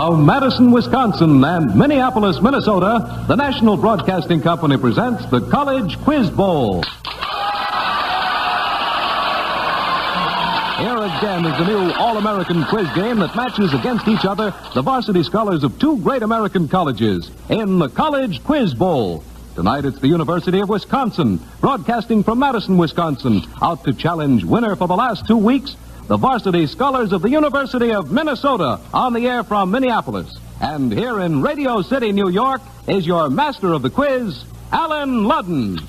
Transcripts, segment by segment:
From Madison, Wisconsin and Minneapolis, Minnesota, the National Broadcasting Company presents the College Quiz Bowl. Here again is the new All-American quiz game that matches against each other the varsity scholars of two great American colleges in the College Quiz Bowl. Tonight it's the University of Wisconsin, broadcasting from Madison, Wisconsin, out to challenge winner for the last 2 weeks, the varsity scholars of the University of Minnesota, on the air from Minneapolis. And here in Radio City, New York, is your master of the quiz, Alan Ludden.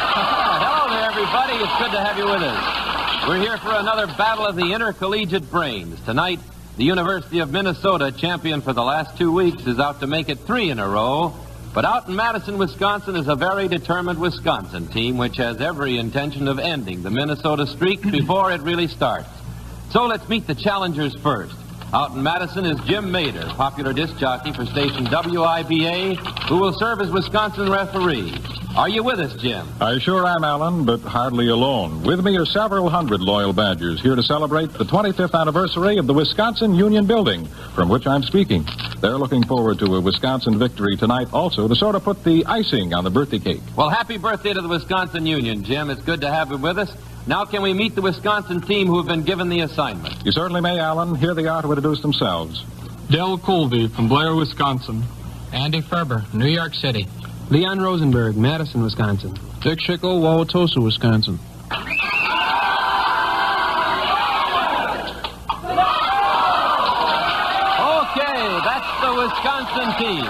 Hello there, everybody. It's good to have you with us. We're here for another battle of the intercollegiate brains. Tonight, the University of Minnesota, champion for the last 2 weeks, is out to make it 3 in a row. But out in Madison, Wisconsin is a very determined Wisconsin team which has every intention of ending the Minnesota streak before it really starts. So let's meet the challengers first. Out in Madison is Jim Mader, popular disc jockey for station WIBA, who will serve as Wisconsin referee. Are you with us, Jim? I sure am, Alan, but hardly alone. With me are several hundred loyal Badgers here to celebrate the 25th anniversary of the Wisconsin Union Building, from which I'm speaking. They're looking forward to a Wisconsin victory tonight also to sort of put the icing on the birthday cake. Well, happy birthday to the Wisconsin Union, Jim. It's good to have you with us. Now can we meet the Wisconsin team who have been given the assignment? You certainly may, Alan. Here they are to introduce themselves. Del Colby from Blair, Wisconsin. Andy Ferber, New York City. Leon Rosenberg, Madison, Wisconsin. Dick Schickel, Wauwatosa, Wisconsin. Okay, that's the Wisconsin team.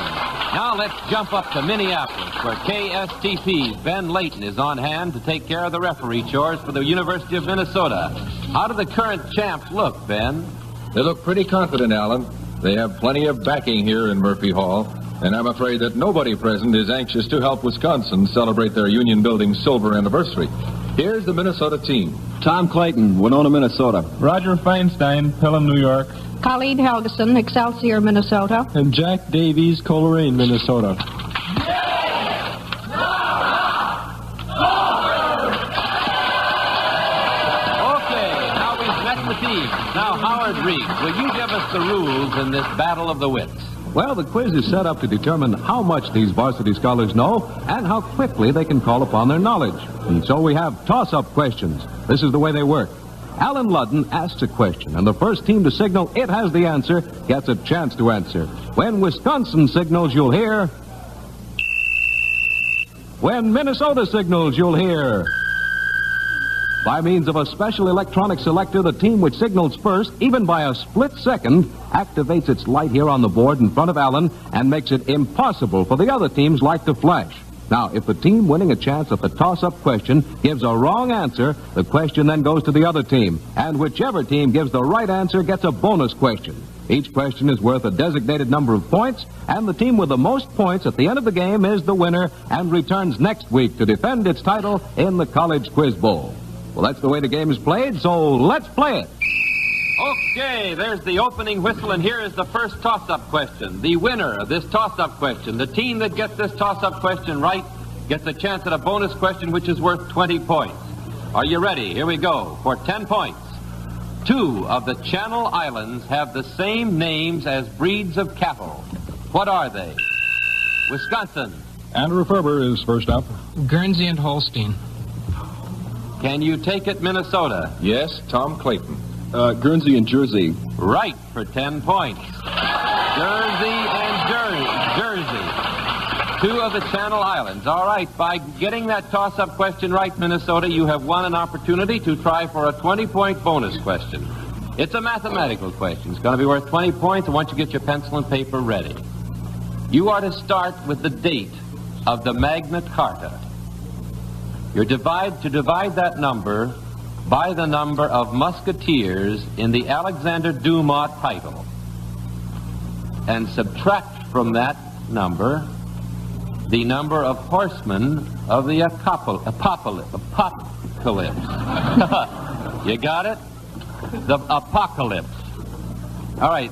Now let's jump up to Minneapolis, where KSTP's Ben Layton is on hand to take care of the referee chores for the University of Minnesota. How do the current champs look, Ben? They look pretty confident, Alan. They have plenty of backing here in Murphy Hall, and I'm afraid that nobody present is anxious to help Wisconsin celebrate their Union Building's silver anniversary. Here's the Minnesota team. Tom Clayton, Winona, Minnesota. Roger Feinstein, Pelham, New York. Colleen Helgeson, Excelsior, Minnesota. And Jack Davies, Coleraine, Minnesota. Okay, now we've met the teams. Now, Howard Reeves, will you give us the rules in this battle of the wits? Well, the quiz is set up to determine how much these varsity scholars know and how quickly they can call upon their knowledge. And so we have toss-up questions. This is the way they work. Alan Ludden asks a question, and the first team to signal it has the answer gets a chance to answer. When Wisconsin signals, you'll hear. When Minnesota signals, you'll hear. By means of a special electronic selector, the team which signals first, even by a split second, activates its light here on the board in front of Alan and makes it impossible for the other team's light to flash. Now, if the team winning a chance at the toss-up question gives a wrong answer, the question then goes to the other team. And whichever team gives the right answer gets a bonus question. Each question is worth a designated number of points, and the team with the most points at the end of the game is the winner and returns next week to defend its title in the College Quiz Bowl. Well, that's the way the game is played, so let's play it. Okay, there's the opening whistle, and here is the first toss-up question. The winner of this toss-up question, the team that gets this toss-up question right, gets a chance at a bonus question which is worth 20 points. Are you ready? Here we go for 10 points. 2 of the Channel Islands have the same names as breeds of cattle. What are they? Wisconsin. Andrew Ferber is first up. Guernsey and Holstein. Can you take it, Minnesota? Yes, Tom Clayton. Guernsey and Jersey. Right for 10 points. Jersey and Jersey. 2 of the Channel Islands. All right, by getting that toss-up question right, Minnesota, you have won an opportunity to try for a 20-point bonus question. It's a mathematical question. It's going to be worth 20 points. I want you to get your pencil and paper ready. You are to start with the date of the Magna Carta. You're to divide that number by the number of musketeers in the Alexander Dumas title, and subtract from that number the number of horsemen of the apocalypse. You got it? The apocalypse. All right.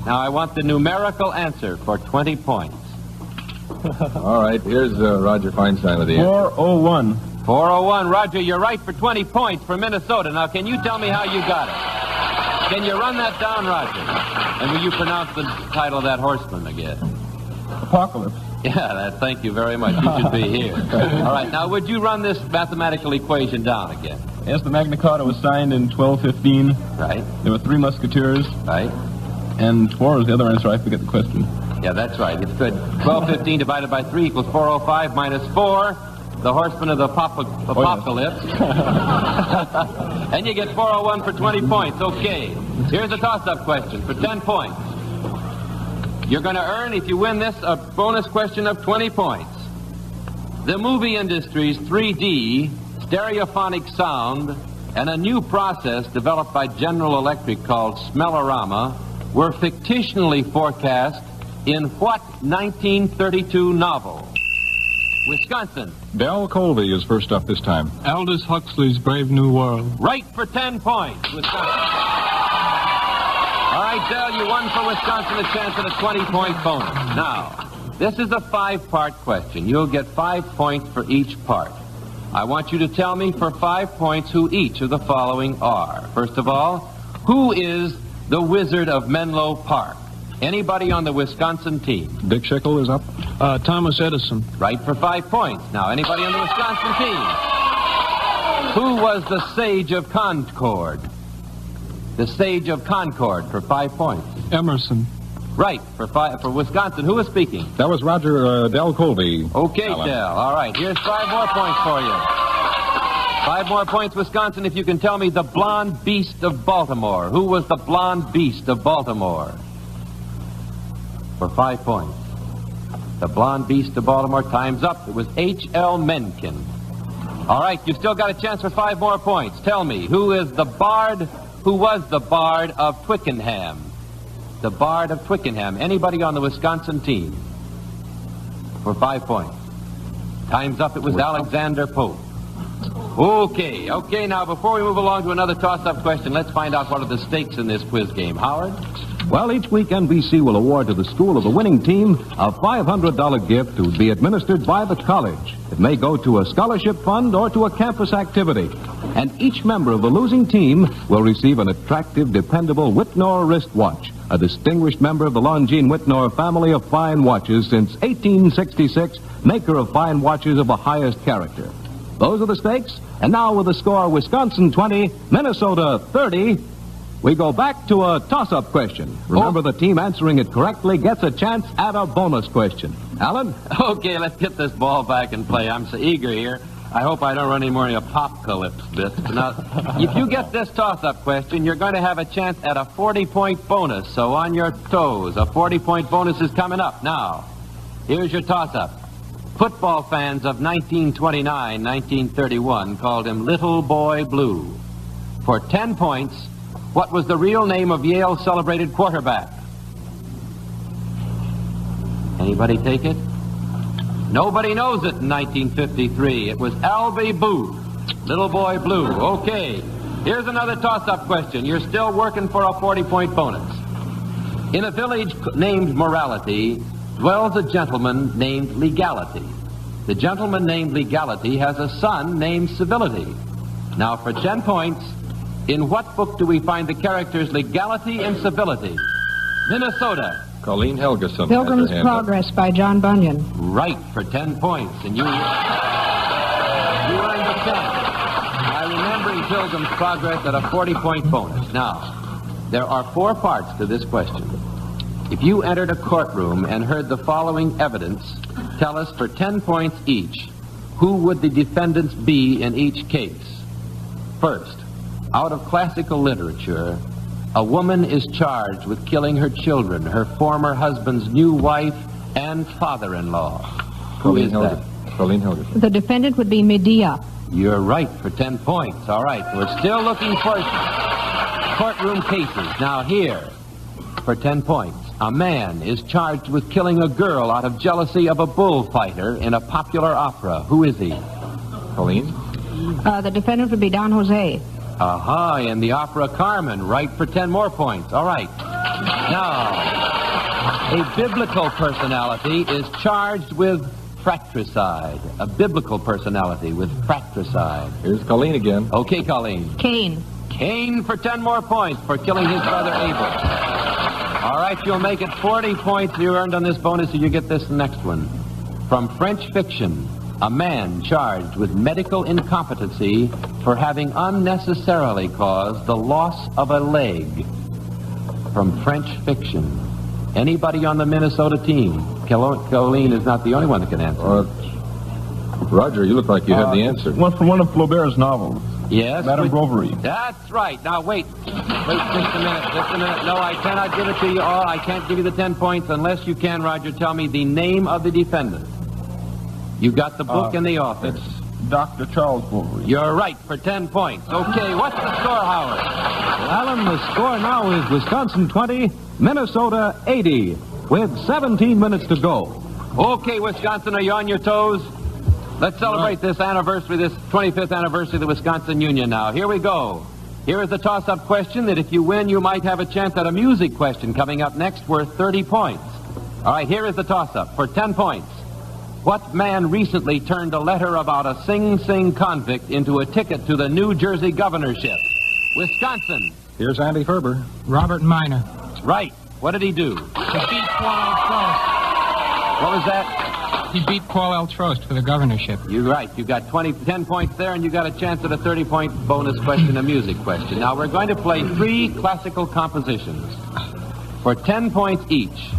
Now I want the numerical answer for 20 points. All right, here's Roger Feinstein with the answer. 401. 401. Roger, you're right for 20 points for Minnesota. Now, can you tell me how you got it? Can you run that down, Roger? And will you pronounce the title of that horseman again? Apocalypse. Yeah, thank you very much. You should be here. All right, now would you run this mathematical equation down again? Yes, the Magna Carta was signed in 1215. Right, There were 3 musketeers, right. and 4 was the other answer. I forget the question. Yeah, that's right. It's good. 1215 divided by 3 equals 405 minus 4. The horseman of the apocalypse. And you get 401 for 20 points. Okay. Here's a toss-up question for 10 points. You're going to earn, if you win this, a bonus question of 20 points. The movie industry's 3D, stereophonic sound, and a new process developed by General Electric called Smellorama were fictionally forecast in what 1932 novel? Wisconsin. Del Colby is first up this time. Aldous Huxley's Brave New World. Right for 10 points, Wisconsin. All right, Del, you won for Wisconsin a chance at a 20-point bonus. Now, this is a 5-part question. You'll get 5 points for each part. I want you to tell me for 5 points who each of the following are. First of all, who is the Wizard of Menlo Park? Anybody on the Wisconsin team? Dick Schickel is up. Thomas Edison. Right for 5 points. Now, anybody on the Wisconsin team? Who was the Sage of Concord? The Sage of Concord for 5 points. Emerson. Right for Wisconsin. Who is speaking? That was Roger Del Colby. Okay, Alan. Del. All right. Here's 5 more points for you. 5 more points, Wisconsin, if you can tell me the Blonde Beast of Baltimore. Who was the Blonde Beast of Baltimore? For 5 points. The Blonde Beast of Baltimore. Time's up. It was H.L. Mencken. All right, you've still got a chance for 5 more points. Tell me, who was the Bard of Twickenham? The Bard of Twickenham. Anybody on the Wisconsin team? For 5 points. Time's up. It was Alexander Pope. Okay, now before we move along to another toss-up question, let's find out what are the stakes in this quiz game. Howard? Well, each week NBC will award to the school of the winning team a $500 gift to be administered by the college. It may go to a scholarship fund or to a campus activity. And each member of the losing team will receive an attractive, dependable Whitnor wristwatch, a distinguished member of the Longines Whitnor family of fine watches since 1866, maker of fine watches of the highest character. Those are the stakes. And now with the score Wisconsin 20, Minnesota 30, we go back to a toss-up question. Remember, the team answering it correctly gets a chance at a bonus question. Alan? Okay, let's get this ball back in play. I'm so eager here. I hope I don't run any more apocalypse bits. Now, if you get this toss-up question, you're going to have a chance at a 40-point bonus. So on your toes, a 40-point bonus is coming up. Now, here's your toss-up. Football fans of 1929, 1931 called him Little Boy Blue. For 10 points, what was the real name of Yale's celebrated quarterback? Anybody take it? Nobody knows it in 1953. It was Albie Booth. Little Boy Blue. Okay. Here's another toss-up question. You're still working for a 40-point bonus. In a village named Morality dwells a gentleman named Legality. The gentleman named Legality has a son named Civility. Now, for 10 points, in what book do we find the characters Legality and Civility? Minnesota. Colleen Helgeson. Pilgrim's Progress by John Bunyan. Right for 10 points. And you earned the 10. By remembering Pilgrim's Progress at a 40-point bonus. Now, there are 4 parts to this question. If you entered a courtroom and heard the following evidence, tell us for 10 points each, who would the defendants be in each case? First, out of classical literature, a woman is charged with killing her children, her former husband's new wife, and father-in-law. Who is that? Colleen Helgeson. The defendant would be Medea. You're right for 10 points. All right, we're still looking for courtroom cases. Now here, for 10 points, a man is charged with killing a girl out of jealousy of a bullfighter in a popular opera. Who is he? Colleen? The defendant would be Don Jose. Aha, in the opera Carmen, right for 10 more points. All right. Now, a biblical personality is charged with fratricide. A biblical personality with fratricide. Here's Colleen again. Okay, Colleen. Cain. Kane for 10 more points for killing his brother Abel. All right, you'll make it 40 points you earned on this bonus, so you get this next one. From French fiction, a man charged with medical incompetency for having unnecessarily caused the loss of a leg. From French fiction. Anybody on the Minnesota team? Colleen is not the only one that can answer. Roger, you look like you have the answer. One from one of Flaubert's novels. Yes? Madame Bovary. That's right. Now, wait. Wait just a minute. No, I cannot give it to you all. I can't give you the 10 points unless you can, Roger, tell me the name of the defendant. You got the book and the author. It's Dr. Charles Bovary. You're right for 10 points. Okay, what's the score, Howard? Alan, the score now is Wisconsin 20, Minnesota 80, with 17 minutes to go. Okay, Wisconsin, are you on your toes? Let's celebrate this anniversary, this 25th anniversary of the Wisconsin Union now. Here we go. Here is the toss-up question that if you win, you might have a chance at a music question coming up next worth 30 points. All right, here is the toss-up for 10 points. What man recently turned a letter about a Sing Sing convict into a ticket to the New Jersey governorship? Wisconsin. Here's Andy Ferber. Robert Minor. Right. What did he do? He beat Paul Trost. What was that? He beat Paul L. Trost for the governorship. You're right. You got 10 points there, and you got a chance at a 30-point bonus question, a music question. Now, we're going to play 3 classical compositions. For 10 points each,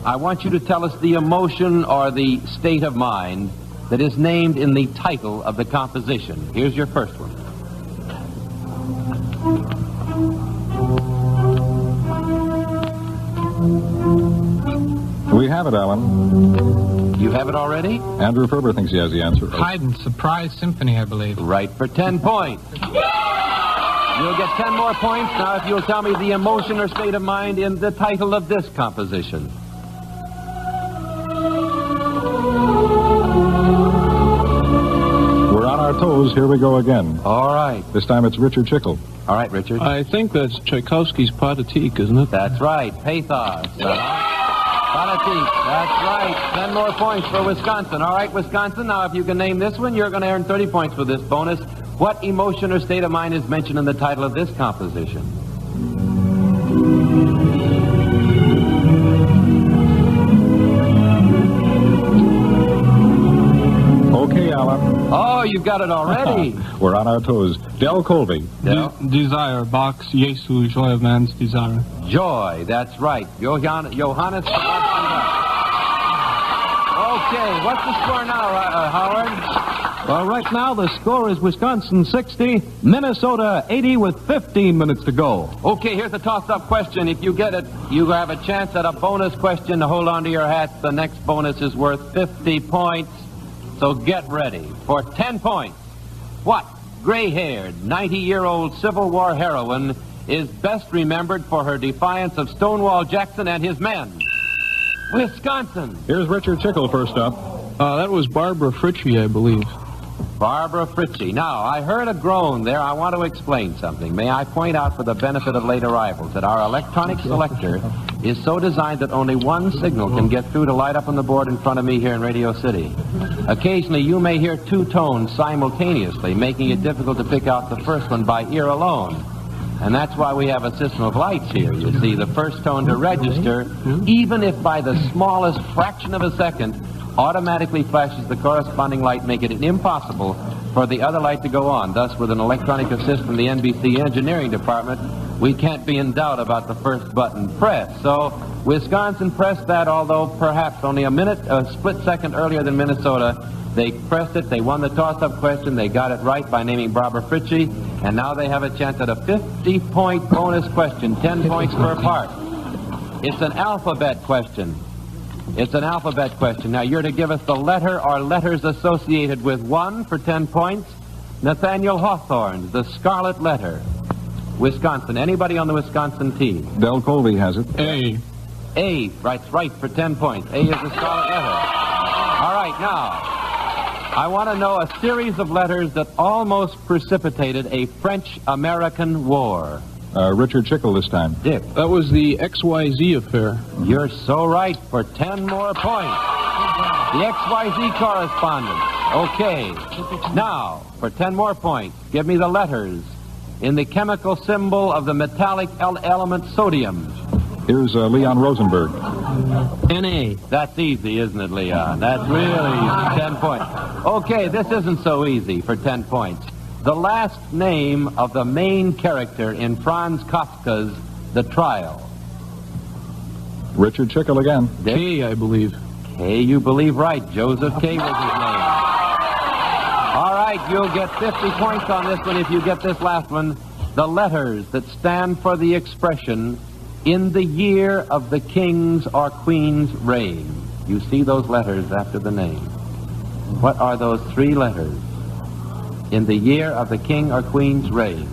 I want you to tell us the emotion or the state of mind that is named in the title of the composition. Here's your first one. We have it, Alan. You have it already? Andrew Ferber thinks he has the answer. Haydn's Surprise Symphony, I believe. Right for 10 points. You'll get 10 more points now if you'll tell me the emotion or state of mind in the title of this composition. We're on our toes. Here we go again. All right. This time it's Richard Chickle. All right, Richard. I think that's Tchaikovsky's Pathetique, isn't it? That's right. Pathos. Pathetique. That's right. 10 more points for Wisconsin. All right, Wisconsin. Now, if you can name this one, you're going to earn 30 points for this bonus. What emotion or state of mind is mentioned in the title of this composition? Okay, Alan. Oh, you've got it already. We're on our toes. Del Colby. Desire, Bach's Jesu, Joy of Man's Desire. Joy. That's right. Johannes. Okay, what's the score now, Howard? Well, right now, the score is Wisconsin 60, Minnesota 80 with 15 minutes to go. Okay, here's a toss-up question. If you get it, you have a chance at a bonus question to hold on to your hats. The next bonus is worth 50 points. So get ready for 10 points. What gray-haired, 90-year-old Civil War heroine is best remembered for her defiance of Stonewall Jackson and his men? Wisconsin. Here's Richard Chickle first up. That was Barbara Fritchie, I believe. Barbara Fritchie. Now, I heard a groan there. I want to explain something. May I point out for the benefit of late arrivals that our electronic selector is so designed that only one signal can get through to light up on the board in front of me here in Radio City. Occasionally, you may hear 2 tones simultaneously, making it difficult to pick out the first one by ear alone. And that's why we have a system of lights here. You see, the first tone to register, even if by the smallest fraction of a second, automatically flashes the corresponding light, making it impossible for the other light to go on. Thus, with an electronic assist from the NBC engineering department, we can't be in doubt about the first button pressed. So, Wisconsin pressed that, although perhaps only a split second earlier than Minnesota. They pressed it, they won the toss-up question, they got it right by naming Barbara Fritchie, and now they have a chance at a 50-point bonus question, 10 points per part. It's an alphabet question. It's an alphabet question. Now, you're to give us the letter or letters associated with one for 10 points. Nathaniel Hawthorne's The Scarlet Letter. Wisconsin. Anybody on the Wisconsin team? Del Colby has it. A. A. Right for 10 points. A is the Scarlet Letter. All right, now, I want to know a series of letters that almost precipitated a French-American war. Richard Chickle this time. Dick. That was the XYZ affair. You're so right for 10 more points. The XYZ correspondence. Okay. Now, for 10 more points, give me the letters in the chemical symbol of the metallic element sodium? Here's Leon Rosenberg. NA. That's easy, isn't it, Leon? That's really easy. 10 points. Okay, this isn't so easy for 10 points. The last name of the main character in Franz Kafka's The Trial. Richard Schickel again. K, I believe. K, you believe right. Joseph K was his name. All right, you'll get 50 points on this one if you get this last one. The letters that stand for the expression, in the year of the king's or queen's reign. You see those letters after the name. What are those three letters? In the year of the king or queen's reign.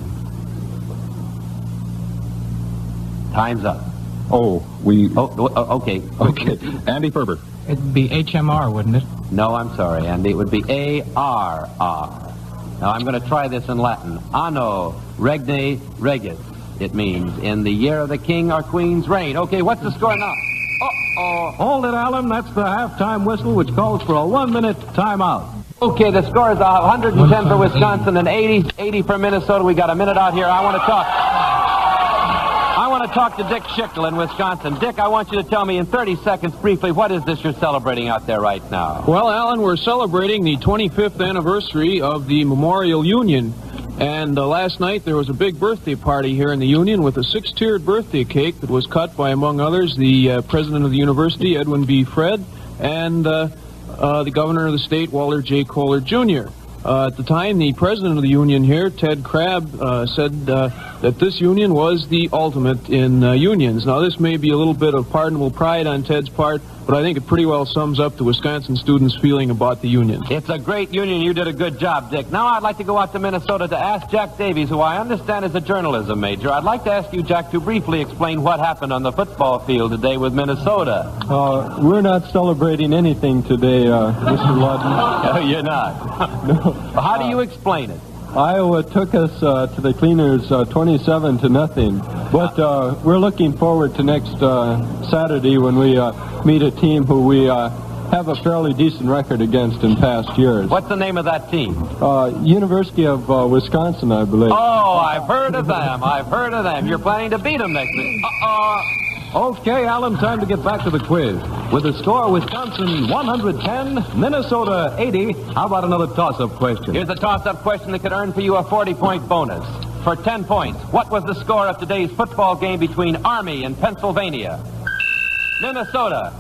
Time's up. Okay. Okay. Andy Ferber. It'd be HMR, wouldn't it? No, I'm sorry, Andy. It would be A-R-R. Now, I'm going to try this in Latin. Anno regne regis. It means in the year of the king or queen's reign. Okay, what's the score now? Uh-oh. Hold it, Alan. That's the halftime whistle, which calls for a 1-minute timeout. Okay, the score is 110 for Wisconsin and 80 for Minnesota. We got a minute out here. I want to talk to Dick Schickel in Wisconsin. Dick, I want you to tell me in 30 seconds briefly, what is this you're celebrating out there right now? Well, Alan, we're celebrating the 25th anniversary of the Memorial Union. And last night there was a big birthday party here in the Union with a 6-tiered birthday cake that was cut by, among others, the president of the university, Edwin B. Fred, and the governor of the state, Walter J. Kohler, Jr. At the time, the president of the union here, Ted Crabb, said that this union was the ultimate in unions. Now, this may be a little bit of pardonable pride on Ted's part, but I think it pretty well sums up the Wisconsin students' feeling about the union. It's a great union. You did a good job, Dick. Now I'd like to go out to Minnesota to ask Jack Davies, who I understand is a journalism major. I'd like to ask you, Jack, to briefly explain what happened on the football field today with Minnesota. We're not celebrating anything today, Mr. Ludden. No, you're not. No. How do you explain it? Iowa took us to the Cleaners 27-0, but we're looking forward to next Saturday when we meet a team who we have a fairly decent record against in past years. What's the name of that team? University of Wisconsin, I believe. Oh, I've heard of them. You're planning to beat them next week. Okay, Alan, time to get back to the quiz. With the score, Wisconsin 110, Minnesota 80. How about another toss-up question? Here's a toss-up question that could earn for you a 40-point bonus. For 10 points, what was the score of today's football game between Army and Pennsylvania? Minnesota.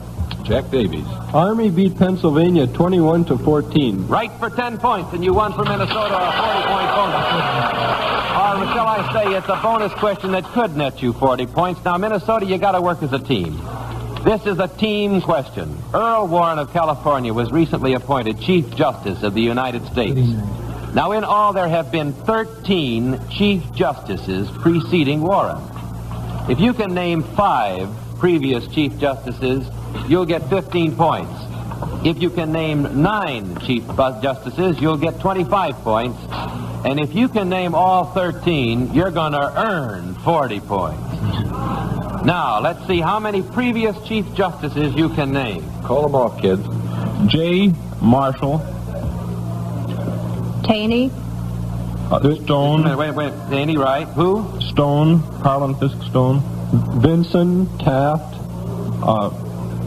Jack Davies. Army beat Pennsylvania 21-14. Right for 10 points, and you won for Minnesota a 40-point bonus. Or shall I say, it's a bonus question that could net you 40 points. Now, Minnesota, you got to work as a team. This is a team question. Earl Warren of California was recently appointed Chief Justice of the United States. Now, in all, there have been 13 Chief Justices preceding Warren. If you can name 5 previous Chief Justices, you'll get 15 points. If you can name 9 Chief Justices, you'll get 25 points. And if you can name all 13, you're going to earn 40 points. Now, let's see how many previous Chief Justices you can name. Call them off, kids. J. Marshall. Taney. Stone. Wait. Danny, right? Who? Stone. Harlan Fisk Stone. Vinson, Taft.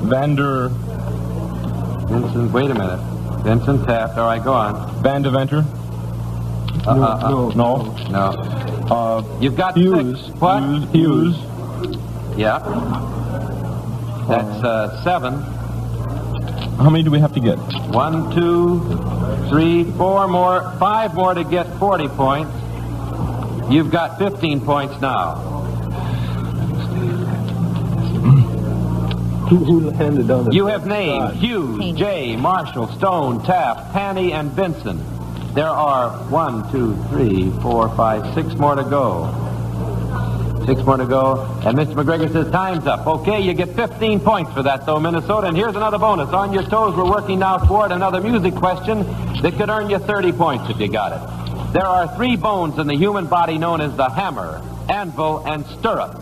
Vander. Vincent, wait a minute. Vincent Taft. All right, go on. Van Deventer. No. You've got Hughes. 6. What? Hughes. Yeah. That's 7. How many do we have to get? 1, 2, 3, 4 more. 5 more to get 40 points. You've got 15 points now. Who handed down the... You have named Hughes, Jay, Marshall, Stone, Taft, Taney, and Vinson. There are 1, 2, 3, 4, 5, 6 more to go. 6 more to go. And Mr. McGregor says time's up. Okay, you get 15 points for that, though, Minnesota. And here's another bonus. On your toes, we're working now toward another music question that could earn you 30 points if you got it. There are 3 bones in the human body known as the hammer, anvil, and stirrup.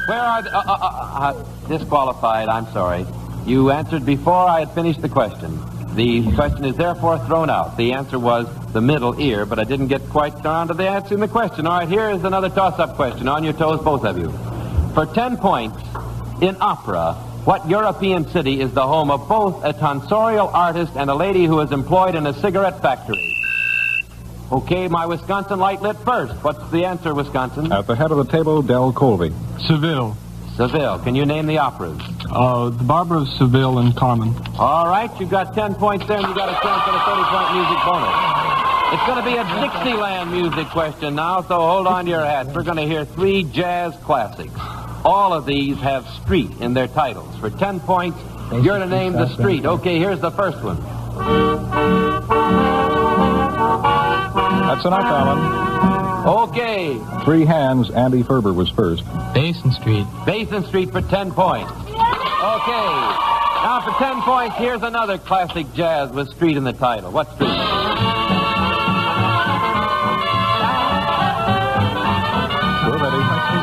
Where are the... disqualified, I'm sorry. You answered before I had finished the question. The question is therefore thrown out. The answer was the middle ear, but I didn't get quite around to the answer in the question. All right, here is another toss-up question. On your toes, both of you. For 10 points, in opera, what European city is the home of both a tonsorial artist and a lady who is employed in a cigarette factory? Okay, my Wisconsin light lit first. What's the answer, Wisconsin? At the head of the table, Del Colby. Seville. Seville. Can you name the operas? The Barber of Seville and Carmen. All right, you've got 10 points there, and you've got a chance at a 30-point music bonus. It's going to be a Dixieland music question now, so hold on to your hats. We're going to hear 3 jazz classics. All of these have street in their titles. For 10 points, you're to name the street. Okay, here's the first one. That's enough, Alan. Okay. 3 hands. Andy Ferber was first. Basin Street. Basin Street for 10 points. Okay. Now for 10 points, here's another classic jazz with street in the title. What street? We're ready.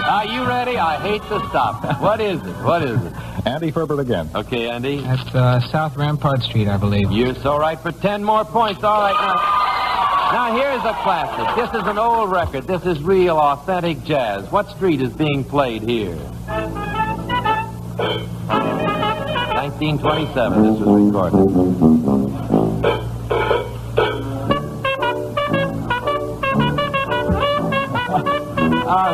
Are you ready? I hate to stop. What is it? What is it? Andy Ferber again. Okay, Andy. That's South Rampart Street, I believe. You're so right for 10 more points. All right, now here's a classic. This is an old record. This is real, authentic jazz. What street is being played here? 1927. This was recorded.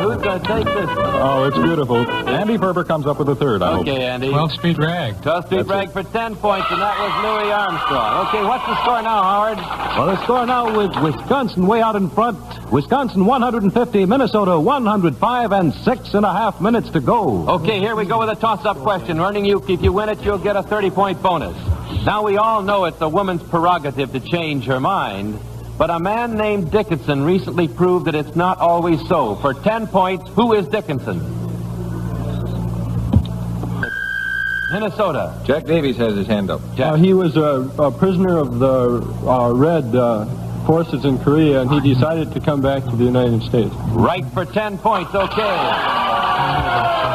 Who's going to take this? Oh, it's beautiful. Andy Ferber comes up with the third, I hope. Okay, Andy. 12th Street Rag. 12th Street Rag for 10 points, and that was Louis Armstrong. Okay, what's the score now, Howard? Well, the score now with Wisconsin way out in front. Wisconsin 150, Minnesota 105, and 6.5 minutes to go. Okay, here we go with a toss-up question. Earning you, if you win it, you'll get a 30-point bonus. Now, we all know it's a woman's prerogative to change her mind, but a man named Dickinson recently proved that it's not always so. For 10 points, who is Dickinson? Minnesota. Jack Davies has his hand up. He was a prisoner of the Red forces in Korea, and he decided to come back to the United States. Right for 10 points. Okay.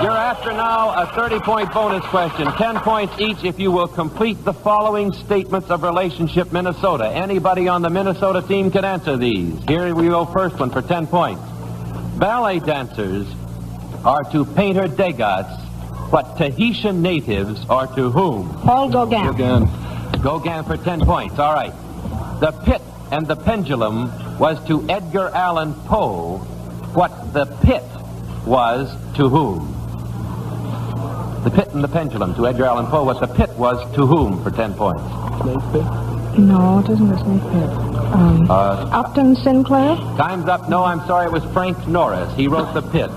You're after now a 30-point bonus question. 10 points each if you will complete the following statements of relationship, Minnesota. Anybody on the Minnesota team can answer these. Here we go, first one for 10 points. Ballet dancers are to Painter Degas what Tahitian natives are to whom? Paul Gauguin. Gauguin for 10 points. All right. The Pit and the Pendulum was to Edgar Allan Poe what the Pit was to whom? The Pit and the Pendulum to Edgar Allan Poe what the Pit was to whom for 10 points? Snake pit? No, it isn't a snake pit. Upton Sinclair? Time's up. No, I'm sorry. It was Frank Norris. He wrote The Pit.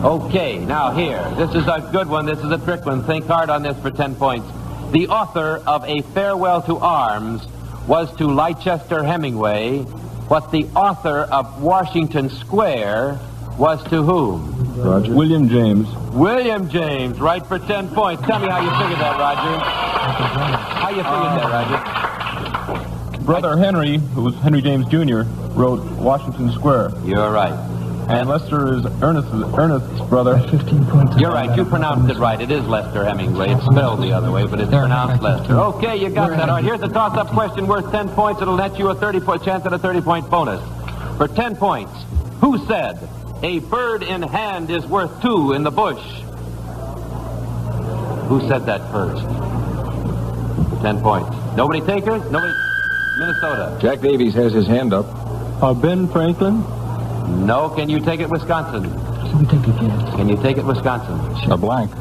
Okay, now here. This is a good one. This is a trick one. Think hard on this for 10 points. The author of A Farewell to Arms was to Leicester Hemingway what the author of Washington Square was to whom? Roger. William James. William James, right for 10 points. Tell me how you figured that, Roger. How you figured that, Roger? Brother Henry, who was Henry James Jr., wrote Washington Square. You're right. And Lester is Ernest's brother. 15 points. You're right. You pronounced it right. It is Lester Hemingway. It's spelled the other way, but it's pronounced Lester. Okay, you got that. All right, here's a toss-up question worth 10 points. It'll net you a 30-point chance at a 30-point bonus. For 10 points, who said, a bird in hand is worth 2 in the bush? Who said that first? For 10 points. Nobody takers? Nobody? Minnesota. Jack Davies has his hand up. Ben Franklin. No. Can you take it, Wisconsin? Can you take it, Wisconsin? A blank.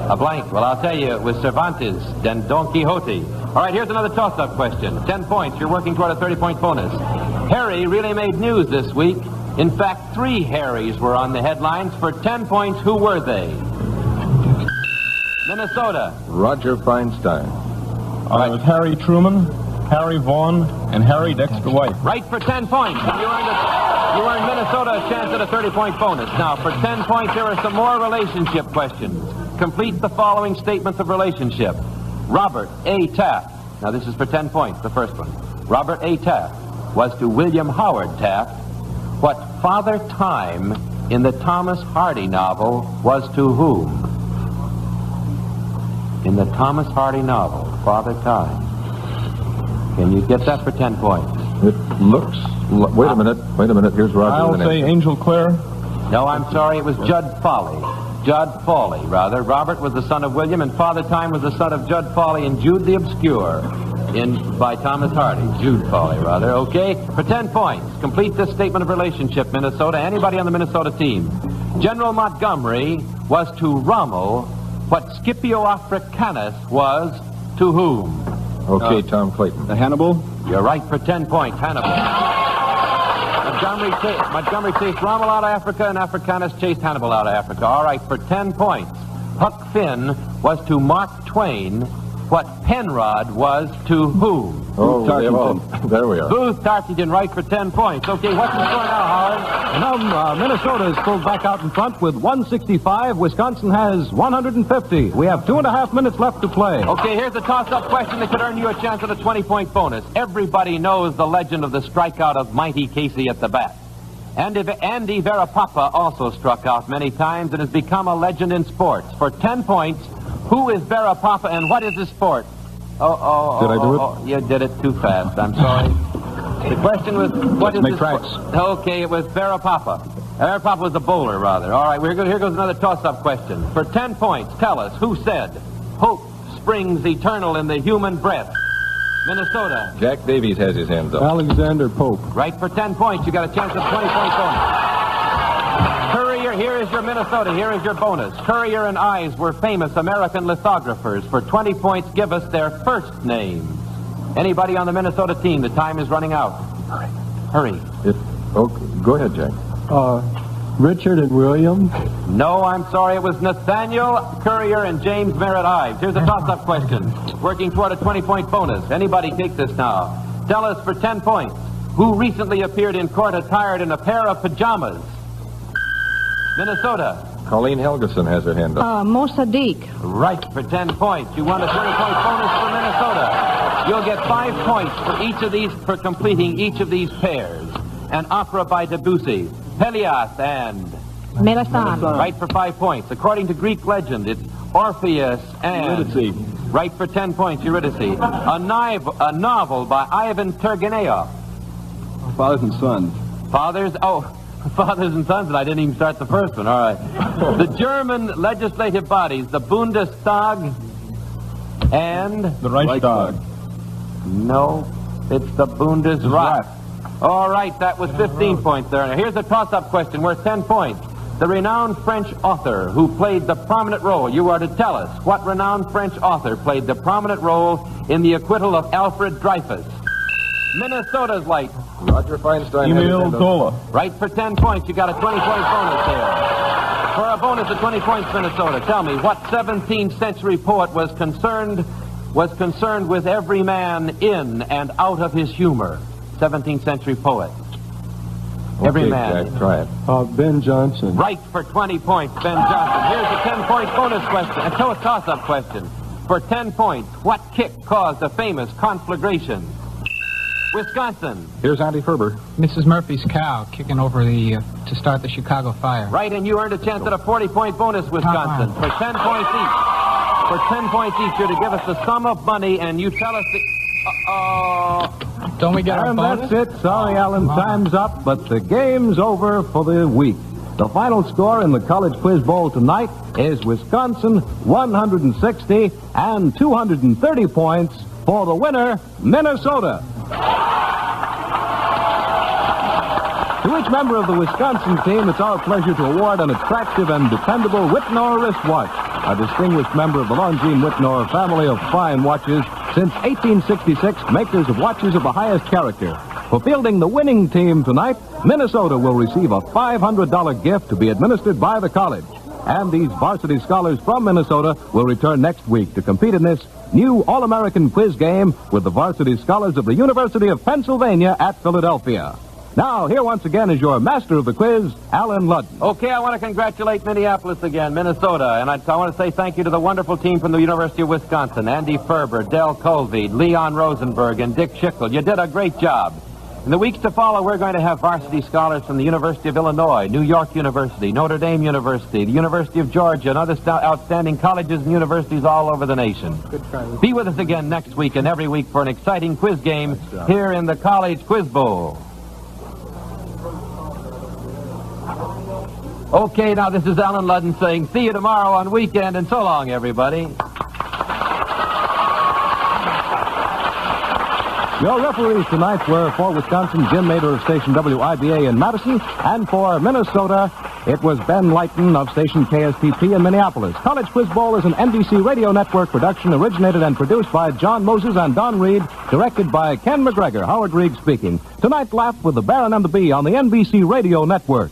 A blank. Well, I'll tell you, it was Cervantes, then Don Quixote. All right, here's another toss-up question. 10 points. You're working toward a 30-point bonus. Harry really made news this week. In fact, 3 Harrys were on the headlines. For 10 points, who were they? Minnesota. Roger Feinstein. It was Harry Truman, Harry Vaughn, and Harry Dexter White. Right for 10 points. You earned Minnesota a chance at a 30-point bonus. Now, for 10 points, there are some more relationship questions. Complete the following statements of relationship. Robert A. Taft. Now, this is for 10 points, the first one. Robert A. Taft was to William Howard Taft what Father Time in the Thomas Hardy novel was to whom? In the Thomas Hardy novel, Father Time. Can you get that for 10 points? It looks... Wait a minute. Here's Roger. I'll say Angel Clare. No, I'm sorry. It was Judd Foley. Judd Foley, rather. Robert was the son of William, and Father Time was the son of Judd Foley and Jude the Obscure by Thomas Hardy. Jude Foley, rather. Okay, for 10 points. Complete this statement of relationship, Minnesota. Anybody on the Minnesota team. General Montgomery was to Rommel what Scipio Africanus was to whom? Okay, Tom Clayton. Hannibal? You're right for 10 points. Hannibal. Montgomery chased Rommel out of Africa, and Africanus chased Hannibal out of Africa. All right, for 10 points. Huck Finn was to Mark Twain what Penrod was to whom? Oh, there we are. Booth Tarkington, right for 10 points. Okay, what's the score now, Howard? Minnesota is pulled back out in front with 165. Wisconsin has 150. We have 2.5 minutes left to play. Okay, here's a toss-up question that could earn you a chance at a 20-point bonus. Everybody knows the legend of the strikeout of Mighty Casey at the bat. Andy Verapapa also struck out many times and has become a legend in sports. For 10 points, who is Verapapa and what is his sport? Did I do it? You did it too fast. I'm sorry. The question was, what is make his tracks. sport? Okay, it was Verapapa. Verapapa was a bowler, rather. All right, here goes another toss-up question. For 10 points, tell us, who said, hope springs eternal in the human breast? Minnesota. Jack Davies has his hands up. Alexander Pope. Right for 10 points. You got a chance at 20-point bonus. Courier, here is your Minnesota. Here is your bonus. Courier and Ives were famous American lithographers. For 20 points, give us their first names. Anybody on the Minnesota team? The time is running out. Hurry. Go ahead, Jack. Richard and William. No, I'm sorry. It was Nathaniel Courier and James Merritt Ives. Here's a toss-up question. Working toward a 20-point bonus. Anybody take this now. Tell us for 10 points. Who recently appeared in court attired in a pair of pajamas? Minnesota. Colleen Helgeson has her hand up. Mo Sadiq. Right for 10 points. You won a 20-point bonus for Minnesota. You'll get 5 points for each of these, for completing each of these pairs. An opera by Debussy, Pelias and... Melisande. Right for 5 points. According to Greek legend, it's Orpheus and... Eurydice. Right for 10 points, Eurydice. A novel by Ivan Turgenev. Fathers and Sons. Fathers and Sons, and I didn't even start the first one. All right. The German legislative bodies, the Bundestag and... The Reichstag. No, it's the Bundesrat. All right, that was 15 points there. Now, here's a toss-up question worth 10 points. The renowned French author who played the prominent role, you are to tell us what renowned French author played the prominent role in the acquittal of Alfred Dreyfus. Minnesota's light. Roger Feinstein. Emil Zola. Right for 10 points. You got a 20-point bonus there. For a bonus of 20 points, Minnesota, tell me what 17th century poet was concerned with every man in and out of his humor. 17th century poet. Every man. Jack, try it. Ben Jonson. Right for 20 points, Ben Johnson. Here's a 10-point bonus question. A toss-up question. For 10 points, what kick caused a famous conflagration? Wisconsin. Here's Andy Ferber. Mrs. Murphy's cow kicking over to start the Chicago fire. Right, and you earned a chance at a 40-point bonus, Wisconsin. For 10 points each. For 10 points each, you're to give us the sum of money, and you tell us the... Don't we get our And bonus? that's it. Sorry, Alan, time's up, but the game's over for the week. The final score in the College Quiz Bowl tonight is Wisconsin 160 and 230 points for the winner, Minnesota. To each member of the Wisconsin team, it's our pleasure to award an attractive and dependable Whitnor wristwatch, a distinguished member of the Longines Whitnor family of fine watches since 1866, makers of watches of the highest character. For fielding the winning team tonight, Minnesota will receive a $500 gift to be administered by the college. And these varsity scholars from Minnesota will return next week to compete in this new All-American quiz game with the varsity scholars of the University of Pennsylvania at Philadelphia. Now, here once again is your master of the quiz, Alan Ludden. Okay, I want to congratulate Minneapolis again, Minnesota, and I want to say thank you to the wonderful team from the University of Wisconsin, Andy Ferber, Del Colby, Leon Rosenberg, and Dick Schickel. You did a great job. In the weeks to follow, we're going to have varsity scholars from the University of Illinois, New York University, Notre Dame University, the University of Georgia, and other outstanding colleges and universities all over the nation. Be with us again next week and every week for an exciting quiz game here in the College Quiz Bowl. Okay, now this is Alan Ludden saying see you tomorrow on Weekend, and so long, everybody. Your referees tonight were for Wisconsin, Jim Mader of station WIBA in Madison, and for Minnesota, it was Ben Lighton of station KSTP in Minneapolis. College Quiz Bowl is an NBC Radio Network production, originated and produced by John Moses and Don Reed, directed by Ken McGregor. Howard Reed speaking. Tonight, laugh with the Baron and the Bee on the NBC Radio Network.